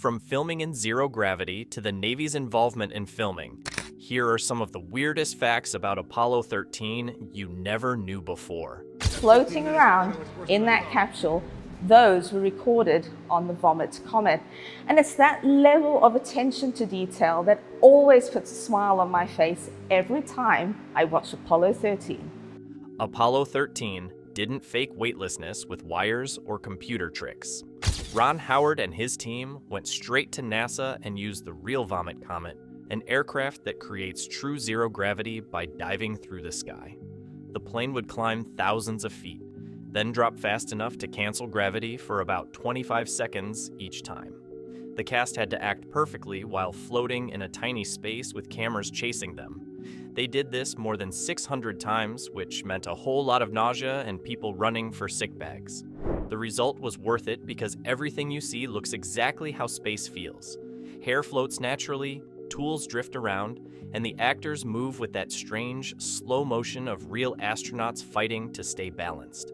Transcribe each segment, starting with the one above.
From filming in zero gravity to the Navy's involvement in filming, here are some of the weirdest facts about Apollo 13 you never knew before. Floating around in that capsule, those were recorded on the Vomit Comet. And it's that level of attention to detail that always puts a smile on my face every time I watch Apollo 13. Apollo 13 didn't fake weightlessness with wires or computer tricks. Ron Howard and his team went straight to NASA and used the real Vomit Comet, an aircraft that creates true zero gravity by diving through the sky. The plane would climb thousands of feet, then drop fast enough to cancel gravity for about 25 seconds each time. The cast had to act perfectly while floating in a tiny space with cameras chasing them. They did this more than 600 times, which meant a whole lot of nausea and people running for sick bags. The result was worth it because everything you see looks exactly how space feels. Hair floats naturally, tools drift around, and the actors move with that strange, slow motion of real astronauts fighting to stay balanced.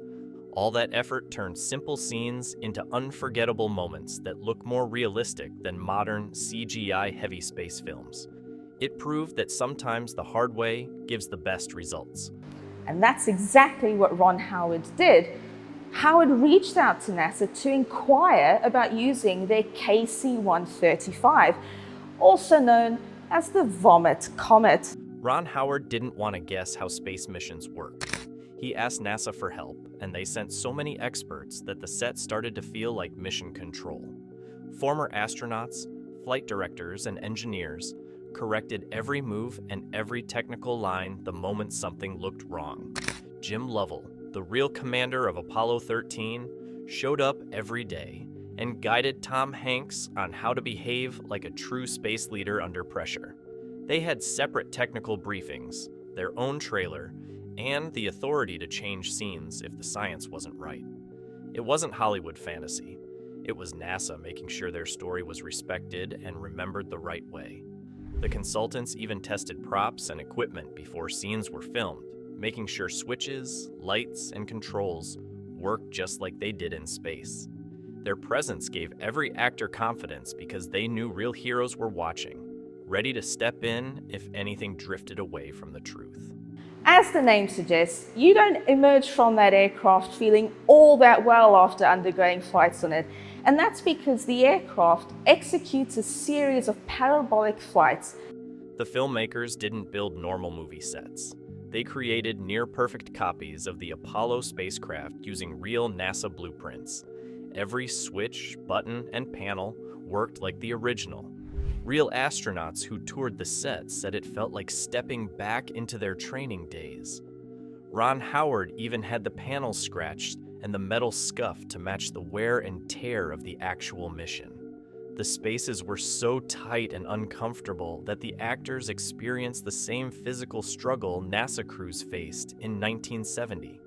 All that effort turned simple scenes into unforgettable moments that look more realistic than modern CGI heavy space films. It proved that sometimes the hard way gives the best results. And that's exactly what Ron Howard did. Howard reached out to NASA to inquire about using their KC-135, also known as the Vomit Comet. Ron Howard didn't want to guess how space missions work. He asked NASA for help, and they sent so many experts that the set started to feel like mission control. Former astronauts, flight directors, and engineers corrected every move and every technical line the moment something looked wrong. Jim Lovell, the real commander of Apollo 13, showed up every day and guided Tom Hanks on how to behave like a true space leader under pressure. They had separate technical briefings, their own trailer, and the authority to change scenes if the science wasn't right. It wasn't Hollywood fantasy. It was NASA making sure their story was respected and remembered the right way. The consultants even tested props and equipment before scenes were filmed, making sure switches, lights, and controls worked just like they did in space. Their presence gave every actor confidence because they knew real heroes were watching, ready to step in if anything drifted away from the truth. As the name suggests, you don't emerge from that aircraft feeling all that well after undergoing flights on it. And that's because the aircraft executes a series of parabolic flights. The filmmakers didn't build normal movie sets. They created near-perfect copies of the Apollo spacecraft using real NASA blueprints. Every switch, button, and panel worked like the original. Real astronauts who toured the set said it felt like stepping back into their training days. Ron Howard even had the panels scratched and the metal scuffed to match the wear and tear of the actual mission. The spaces were so tight and uncomfortable that the actors experienced the same physical struggle NASA crews faced in 1970.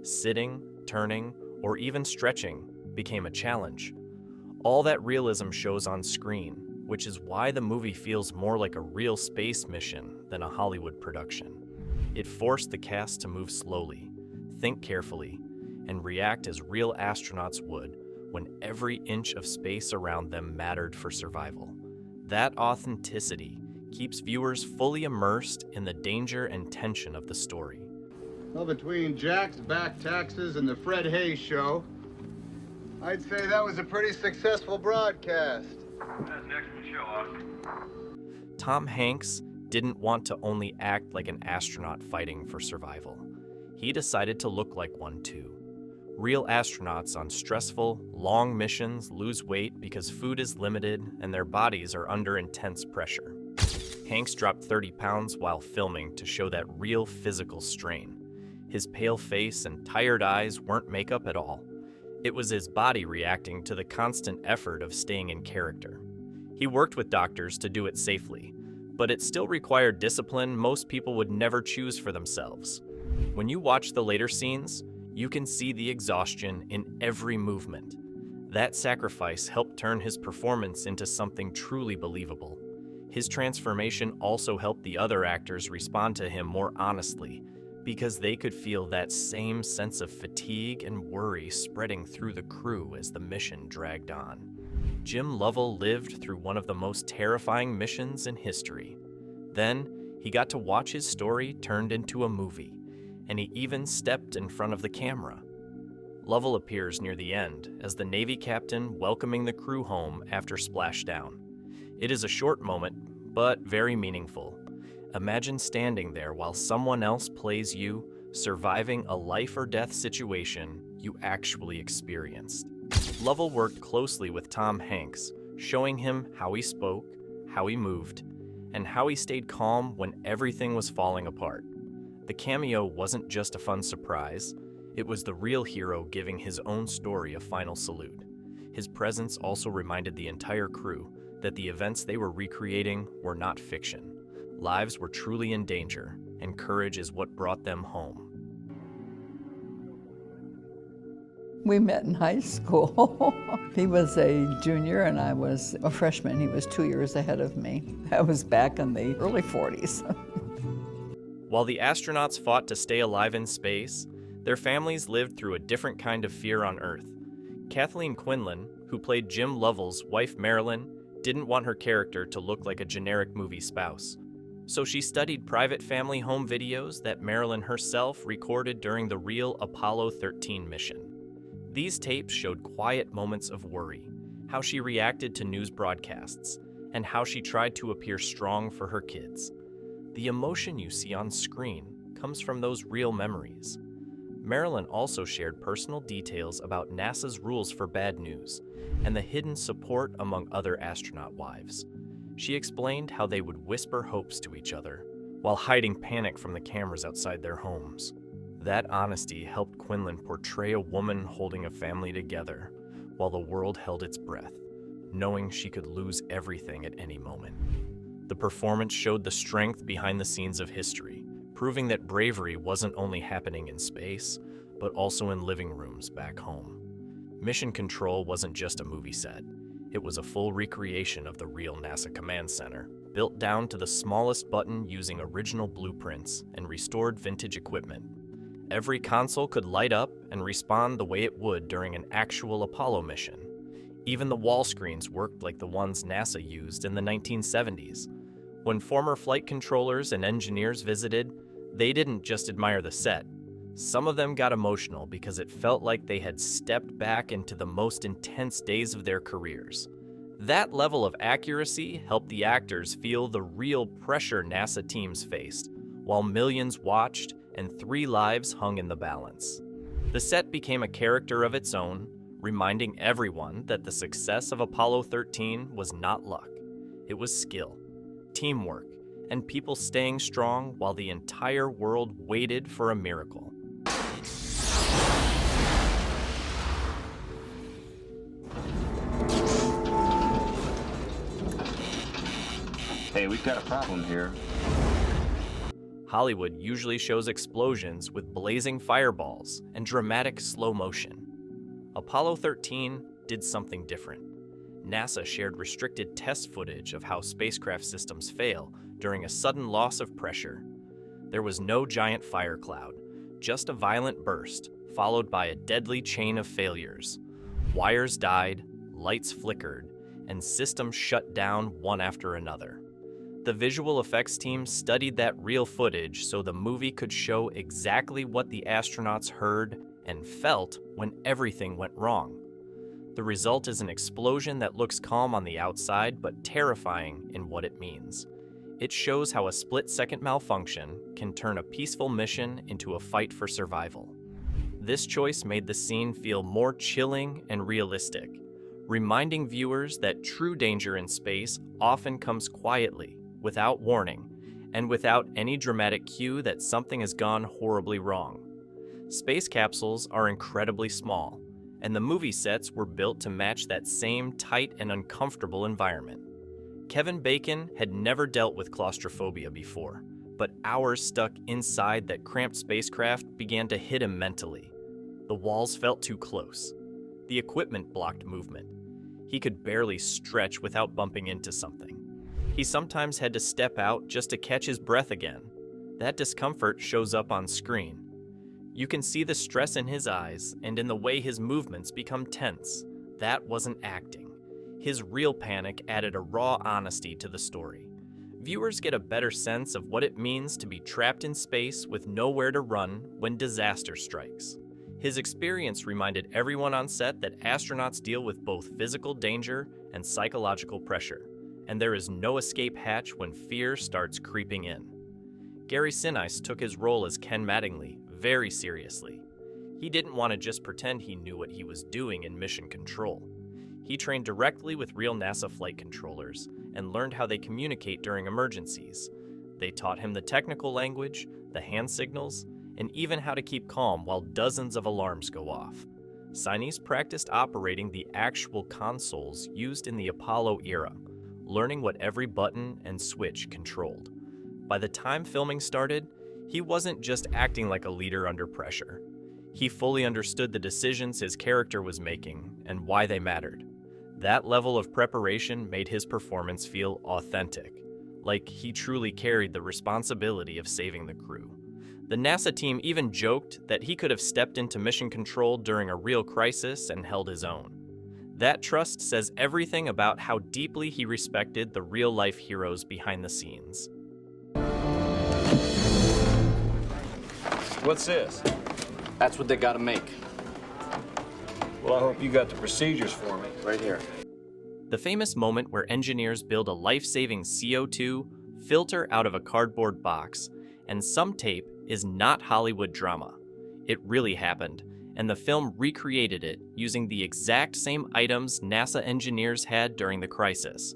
Sitting, turning, or even stretching became a challenge. All that realism shows on screen, which is why the movie feels more like a real space mission than a Hollywood production. It forced the cast to move slowly, think carefully, and react as real astronauts would when every inch of space around them mattered for survival. That authenticity keeps viewers fully immersed in the danger and tension of the story. Well, between Jack's back taxes and the Fred Hayes show, I'd say that was a pretty successful broadcast. That's an excellent show, Austin. Tom Hanks didn't want to only act like an astronaut fighting for survival. He decided to look like one too. Real astronauts on stressful, long missions lose weight because food is limited and their bodies are under intense pressure. Hanks dropped 30 pounds while filming to show that real physical strain. His pale face and tired eyes weren't makeup at all. It was his body reacting to the constant effort of staying in character. He worked with doctors to do it safely, but it still required discipline most people would never choose for themselves. When you watch the later scenes, you can see the exhaustion in every movement. That sacrifice helped turn his performance into something truly believable. His transformation also helped the other actors respond to him more honestly, because they could feel that same sense of fatigue and worry spreading through the crew as the mission dragged on. Jim Lovell lived through one of the most terrifying missions in history. Then, he got to watch his story turned into a movie, and he even stepped in front of the camera. Lovell appears near the end as the Navy captain welcoming the crew home after splashdown. It is a short moment, but very meaningful. Imagine standing there while someone else plays you, surviving a life or death situation you actually experienced. Lovell worked closely with Tom Hanks, showing him how he spoke, how he moved, and how he stayed calm when everything was falling apart. The cameo wasn't just a fun surprise, it was the real hero giving his own story a final salute. His presence also reminded the entire crew that the events they were recreating were not fiction. Lives were truly in danger, and courage is what brought them home. We met in high school. He was a junior and I was a freshman. He was 2 years ahead of me. That was back in the early 40s. While the astronauts fought to stay alive in space, their families lived through a different kind of fear on Earth. Kathleen Quinlan, who played Jim Lovell's wife Marilyn, didn't want her character to look like a generic movie spouse. So she studied private family home videos that Marilyn herself recorded during the real Apollo 13 mission. These tapes showed quiet moments of worry, how she reacted to news broadcasts, and how she tried to appear strong for her kids. The emotion you see on screen comes from those real memories. Marilyn also shared personal details about NASA's rules for bad news and the hidden support among other astronaut wives. She explained how they would whisper hopes to each other while hiding panic from the cameras outside their homes. That honesty helped Quinlan portray a woman holding a family together while the world held its breath, knowing she could lose everything at any moment. The performance showed the strength behind the scenes of history, proving that bravery wasn't only happening in space, but also in living rooms back home. Mission Control wasn't just a movie set. It was a full recreation of the real NASA Command Center, built down to the smallest button using original blueprints and restored vintage equipment. Every console could light up and respond the way it would during an actual Apollo mission. Even the wall screens worked like the ones NASA used in the 1970s. When former flight controllers and engineers visited, they didn't just admire the set. Some of them got emotional because it felt like they had stepped back into the most intense days of their careers. That level of accuracy helped the actors feel the real pressure NASA teams faced, while millions watched and 3 lives hung in the balance. The set became a character of its own, reminding everyone that the success of Apollo 13 was not luck. It was skill, teamwork, and people staying strong while the entire world waited for a miracle. Hey, we've got a problem here. Hollywood usually shows explosions with blazing fireballs and dramatic slow motion. Apollo 13 did something different. NASA shared restricted test footage of how spacecraft systems fail during a sudden loss of pressure. There was no giant fire cloud, just a violent burst, followed by a deadly chain of failures. Wires died, lights flickered, and systems shut down one after another. The visual effects team studied that real footage so the movie could show exactly what the astronauts heard and felt when everything went wrong. The result is an explosion that looks calm on the outside but terrifying in what it means. It shows how a split-second malfunction can turn a peaceful mission into a fight for survival. This choice made the scene feel more chilling and realistic, reminding viewers that true danger in space often comes quietly, without warning, and without any dramatic cue that something has gone horribly wrong. Space capsules are incredibly small, and the movie sets were built to match that same tight and uncomfortable environment. Kevin Bacon had never dealt with claustrophobia before, but hours stuck inside that cramped spacecraft began to hit him mentally. The walls felt too close. The equipment blocked movement. He could barely stretch without bumping into something. He sometimes had to step out just to catch his breath again. That discomfort shows up on screen. You can see the stress in his eyes and in the way his movements become tense. That wasn't acting. His real panic added a raw honesty to the story. Viewers get a better sense of what it means to be trapped in space with nowhere to run when disaster strikes. His experience reminded everyone on set that astronauts deal with both physical danger and psychological pressure, and there is no escape hatch when fear starts creeping in. Gary Sinise took his role as Ken Mattingly very seriously. He didn't want to just pretend he knew what he was doing in mission control. He trained directly with real NASA flight controllers and learned how they communicate during emergencies. They taught him the technical language, the hand signals, and even how to keep calm while dozens of alarms go off. Sinise practiced operating the actual consoles used in the Apollo era, learning what every button and switch controlled. By the time filming started, he wasn't just acting like a leader under pressure. He fully understood the decisions his character was making and why they mattered. That level of preparation made his performance feel authentic, like he truly carried the responsibility of saving the crew. The NASA team even joked that he could have stepped into mission control during a real crisis and held his own. That trust says everything about how deeply he respected the real-life heroes behind the scenes. What's this? That's what they gotta make. Well, I hope you got the procedures for me. Right here. The famous moment where engineers build a life-saving CO2 filter out of a cardboard box and some tape is not Hollywood drama. It really happened, and the film recreated it using the exact same items NASA engineers had during the crisis.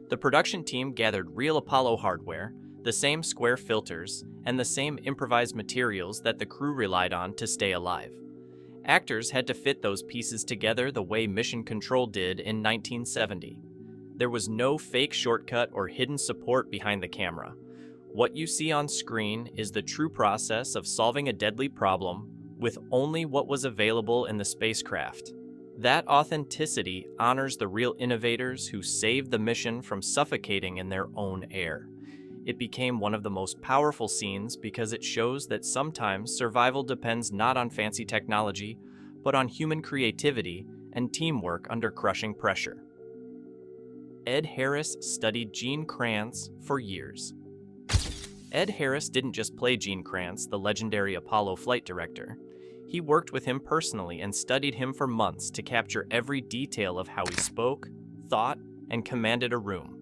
The production team gathered real Apollo hardware, the same square filters, and the same improvised materials that the crew relied on to stay alive. Actors had to fit those pieces together the way Mission Control did in 1970. There was no fake shortcut or hidden support behind the camera. What you see on screen is the true process of solving a deadly problem with only what was available in the spacecraft. That authenticity honors the real innovators who saved the mission from suffocating in their own air. It became one of the most powerful scenes because it shows that sometimes survival depends not on fancy technology, but on human creativity and teamwork under crushing pressure. Ed Harris studied Gene Kranz for years. Ed Harris didn't just play Gene Kranz, the legendary Apollo flight director. He worked with him personally and studied him for months to capture every detail of how he spoke, thought, and commanded a room.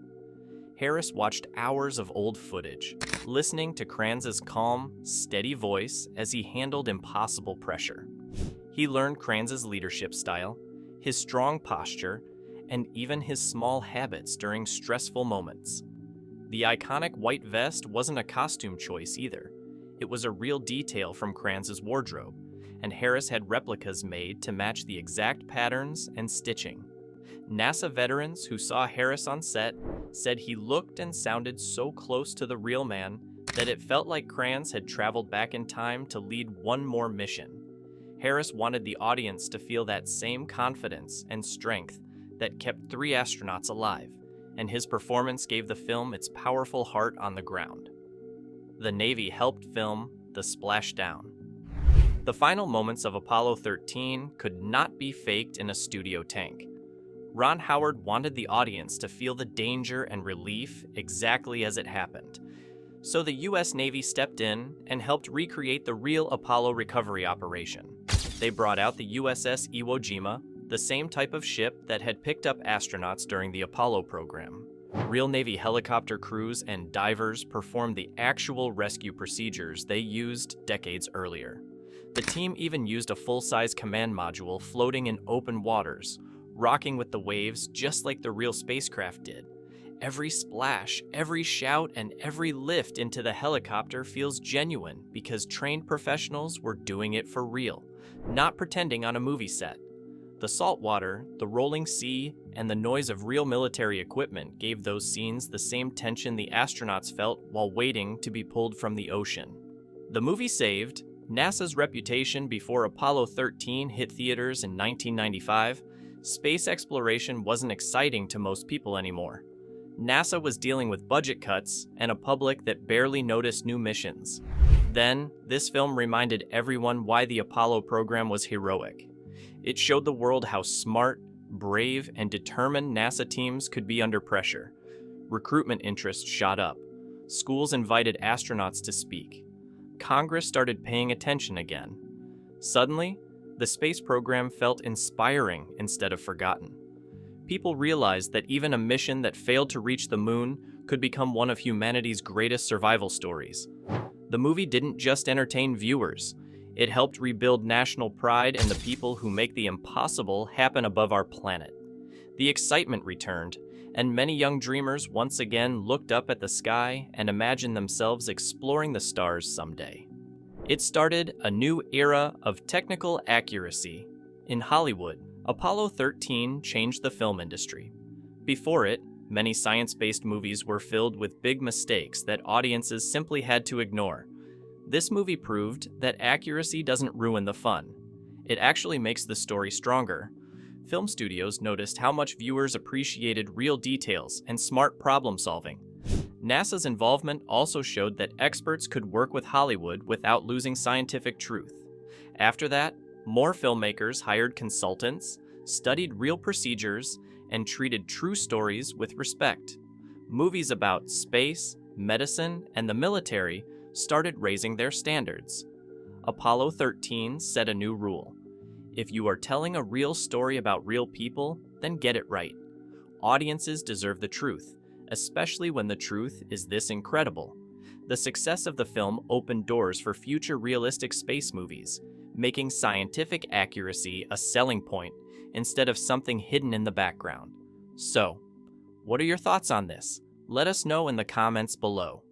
Harris watched hours of old footage, listening to Kranz's calm, steady voice as he handled impossible pressure. He learned Kranz's leadership style, his strong posture, and even his small habits during stressful moments. The iconic white vest wasn't a costume choice either. It was a real detail from Kranz's wardrobe, and Harris had replicas made to match the exact patterns and stitching. NASA veterans who saw Harris on set said he looked and sounded so close to the real man that it felt like Kranz had traveled back in time to lead one more mission. Harris wanted the audience to feel that same confidence and strength that kept 3 astronauts alive, and his performance gave the film its powerful heart on the ground. The Navy helped film the splashdown. The final moments of Apollo 13 could not be faked in a studio tank. Ron Howard wanted the audience to feel the danger and relief exactly as it happened. So the US Navy stepped in and helped recreate the real Apollo recovery operation. They brought out the USS Iwo Jima, the same type of ship that had picked up astronauts during the Apollo program. Real Navy helicopter crews and divers performed the actual rescue procedures they used decades earlier. The team even used a full-size command module floating in open waters, rocking with the waves just like the real spacecraft did. Every splash, every shout, and every lift into the helicopter feels genuine because trained professionals were doing it for real, not pretending on a movie set. The salt water, the rolling sea, and the noise of real military equipment gave those scenes the same tension the astronauts felt while waiting to be pulled from the ocean. The movie saved NASA's reputation before Apollo 13 hit theaters in 1995. Space exploration wasn't exciting to most people anymore. NASA was dealing with budget cuts and a public that barely noticed new missions. Then, this film reminded everyone why the Apollo program was heroic. It showed the world how smart, brave, and determined NASA teams could be under pressure. Recruitment interest shot up. Schools invited astronauts to speak. Congress started paying attention again. Suddenly, the space program felt inspiring instead of forgotten. People realized that even a mission that failed to reach the moon could become one of humanity's greatest survival stories. The movie didn't just entertain viewers. It helped rebuild national pride in the people who make the impossible happen above our planet. The excitement returned, and many young dreamers once again looked up at the sky and imagined themselves exploring the stars someday. It started a new era of technical accuracy. In Hollywood, Apollo 13 changed the film industry. Before it, many science-based movies were filled with big mistakes that audiences simply had to ignore. This movie proved that accuracy doesn't ruin the fun. It actually makes the story stronger. Film studios noticed how much viewers appreciated real details and smart problem solving. NASA's involvement also showed that experts could work with Hollywood without losing scientific truth. After that, more filmmakers hired consultants, studied real procedures, and treated true stories with respect. Movies about space, medicine, and the military started raising their standards. Apollo 13 set a new rule. If you are telling a real story about real people, then get it right. Audiences deserve the truth, especially when the truth is this incredible. The success of the film opened doors for future realistic space movies, making scientific accuracy a selling point instead of something hidden in the background. So, what are your thoughts on this? Let us know in the comments below.